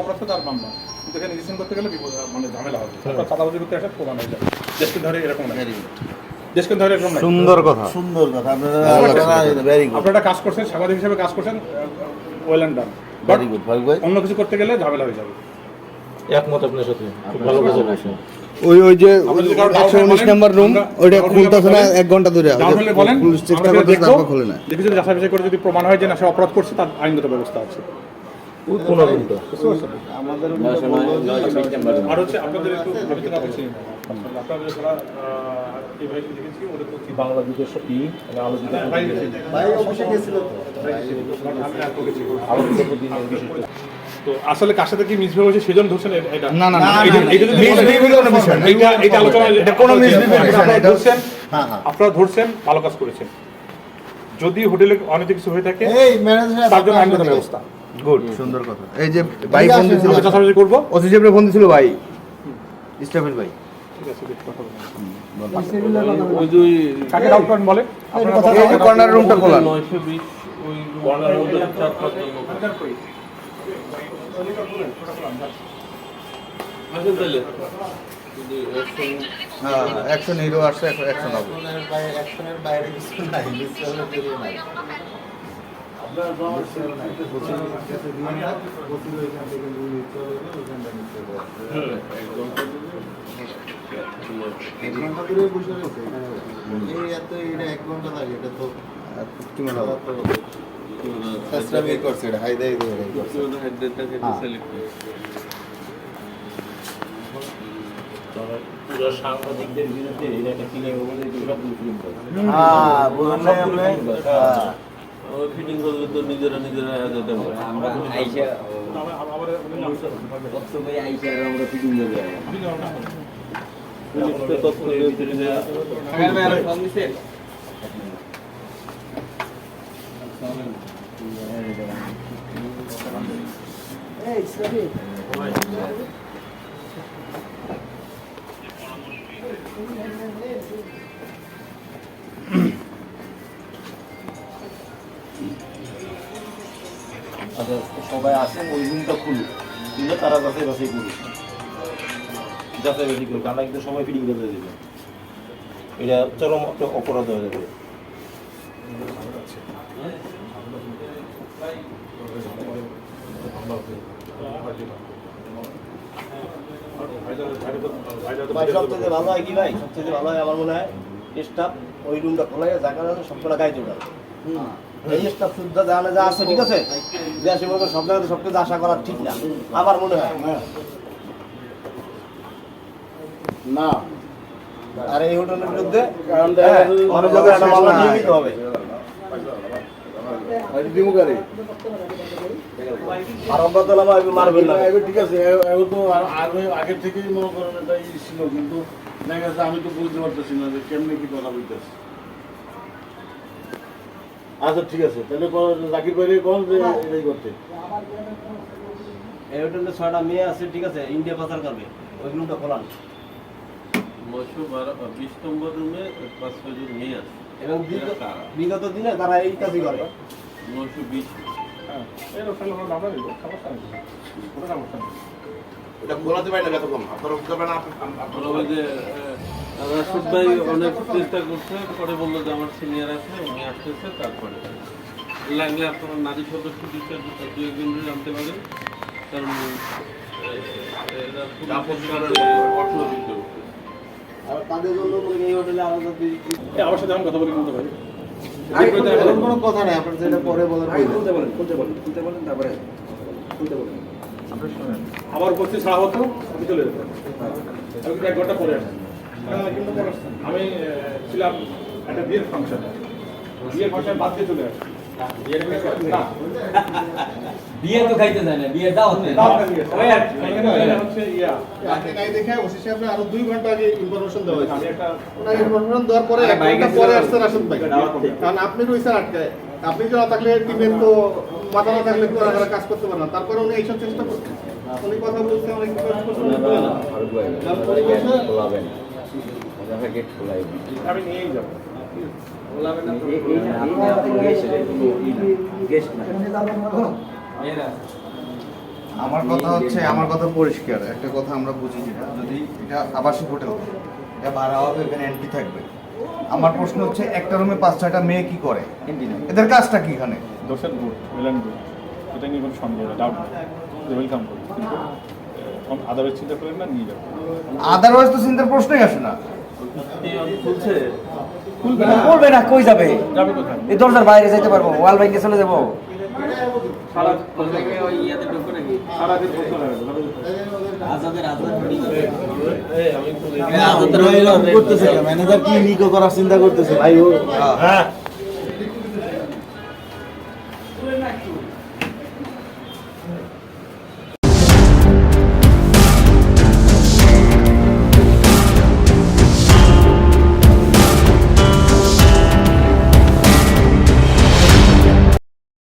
অপরাধ তার মামলা, কিন্তু এখানে রেজিস্ট্রেশন করতে গেলে মানে ঝামেলা হবে। চাঁদাবাজি করতে একটা প্রমাণ হয়ে যাবে। দেশকে ধরে এরকম না, দেশকে ধরে এরকম না। সুন্দর কথা, সুন্দর কথা। আপনারা কাজ করছেন, সাংবাদিক হিসেবে কাজ করছেন, well and done. Very good ভাই। অন্য কিছু করতে গেলে ঝামেলা হয়ে যাবে। একমত আপনার সাথে, খুব ভালো কথা বলছেন। ওই যে 119 নাম্বার রুম ওইটা খুলতেছে না 1 ঘন্টা ধরে। বলেন, পুলিশ চেষ্টা করতেছে, তারপর খুলে না। দেখি যদি যাচাই বাছাই করে যদি প্রমাণ হয় যে না সে অপরাধ করছে, তার আইনগত ব্যবস্থা আছে। আর হচ্ছে আপনাদের একটু আপনাদের যারা এই ভাইকে দেখেছি ওদের তো বাংলাদেশের সাথে আলোচিত ভাই অফিসে গিয়েছিল তো আসলে কার সাথে কি মিসবিহেভ হয়েছে সেজন্য ধরছেন এটা? না না এটা আলোচনা, এটা কোনো ধরছেন, আপনারা ধরছেন, ভালো কাজ করেছেন। যদি হোটেলে অনেক কিছু হয়ে থাকে এই ম্যানেজার তার জন্য আইনগত ব্যবস্থা। গুড, সুন্দর কথা। এই যে ভাই ফোন দিছিল, চাষাবাজি করবো। ওসি সাহেব ফোন দিছিল ভাই, ইস্টাফেল ভাই। ঠিক আছে, কথা বলুন। ওই যে কাকে ডাক্তার বলে আপনারা কথা এই কর্নার রুমটা খোলা। 920 ওই কর্নার মধ্যে 4-5 জন লোক আসেন তাহলে হ্যাঁ, অ্যাকশন হিরো আসছে, অ্যাকশন হবে। অ্যাকশনের বাইরে কিছু নাই, মিসেলের বেরিয়ে নাই। আপনার সাংবাদিকদের বিরুদ্ধে এটা একটা ফিলিং বলে এটা ফিলিং করে। ফিটিং করলে তো নিজেরা যেতে পারে। আমরা আইসা আইসা আমরা ফিটিং দেবো। আচ্ছা, সবাই আসেন, ওই রুমটা খুলুন, খুলে তারা বাসায় করি যাচাই বাছাই করি। আমরা কিন্তু সবাই ফিটিং করে দেবে, এটা চরম একটা অপরাধ হয়ে যাবে। সবচেয়ে ভালো হয় কি ভাই, সবচেয়ে ভালো হয় আমার মনে হয় স্টাফ ওই রুমটা খোলা জায়গা আছে, সবগুলো গায়ে জোড়া এই স্টাফ শুদ্ধ জানা যা আছে, ঠিক আছে। দেশে বলবো সব জায়গাতে সব কিছু আশা করা ঠিক না, আমার মনে হয় না। আর এই হোটেলের বিরুদ্ধে নিয়মিত হবে। মারবেন না, ঠিক আছে। আগের থেকেই মনে করেন এটা ছিল, কিন্তু দেখা গেছে আমি তো বুঝতে পারতেছি না যে কেমনি কি কথা বলতেছি। আচ্ছা ঠিক আছে, তাহলে জাকির ভাই কোন যে এটাই করতে। এই হোটেলে 6টা মেয়ে আছে, ঠিক আছে, ইন্ডিয়া পাচার করবে, ওই রুমটা খোলান। 920 নম্বর রুমে 5-6 জন মেয়ে আছে এবং বিগত দিনে তারা এই কাজই করে। 920 এটা খোলাতে পারি না কতক্ষণ আপনারা বুঝতে পারেন। রাশিদ ভাই অনেক চেষ্টা করছে, পরে বললো যে আমার সিনিয়র আছে, উনি আসতেছে, তারপরে লাগলে আপনারা নারী সদস্য দু-একজন জানতে পারেন, কারণ আর তাদের জন্য এই হোটেলে আলাদা আমার সাথে আমি কথা বলি বলতে পারি। কোনো কথা নাই, আপনার যেটা পরে বলেন। তারপরে আমার উপস্থিত ছাড়া হতো, আমি চলে যেতাম। আমি কিন্তু 1 ঘন্টা পরে আসতাম। আমি ছিলাম একটা বিয়ের ফাংশনে, বাদ দিয়ে চলে আসতাম। বিয়ে তো খাইতে যায় না, বিয়ে দাও আপনি নাই দেখে ওসি সাহেব আরো 2 ঘন্টা আগে ইনফরমেশন দেওয়া হয়েছে। আমি একটা ইনফরমেশন দেওয়ার পরে 1 ঘন্টা পরে আসছে রাশিদ ভাই, কারণ আপনি রইছেন আটকায়। আপনি যদি না থাকলে টিমের তো মাথা না থাকলে তারা কাজ করতে পারে না। তারপরে উনি এইসব চেষ্টা করছেন, উনি কথা বলছেন, অনেক আমি নিয়েই যাবো। গেস্ট না আমার কথা হচ্ছে, আমার কথা পরিষ্কার একটা কথা আমরা বুঝি, যেটা যদি এটা আবাসিক হোটেল, এটা ভাড়া হবে, এখানে এন্ট্রি থাকবে। আমার প্রশ্ন হচ্ছে একটা রুমে 5-6টা মেয়ে কি করে, এদের কাজটা কি এখানে? দোষের গুড, ওয়েল অ্যান্ড গুড, এটা নিয়ে কোনো সন্দেহ নেই, ডাউট নেই, ওয়েলকাম করি, কিন্তু আদারওয়াইজ চিন্তা করেন না, নিয়ে যাবেন। আদারওয়াইজ তো চিন্তার প্রশ্নই আসে না। খুলছে বলবে না কই যাবে যাবে কোথায়? এই দরজার বাইরে যাইতে পারবো, ওয়াল ব্যাংকে চলে যাবো। সারাদিন বছর লাগে ম্যানেজার কি নিকো করার চিন্তা করতেছে ভাই ও। হ্যাঁ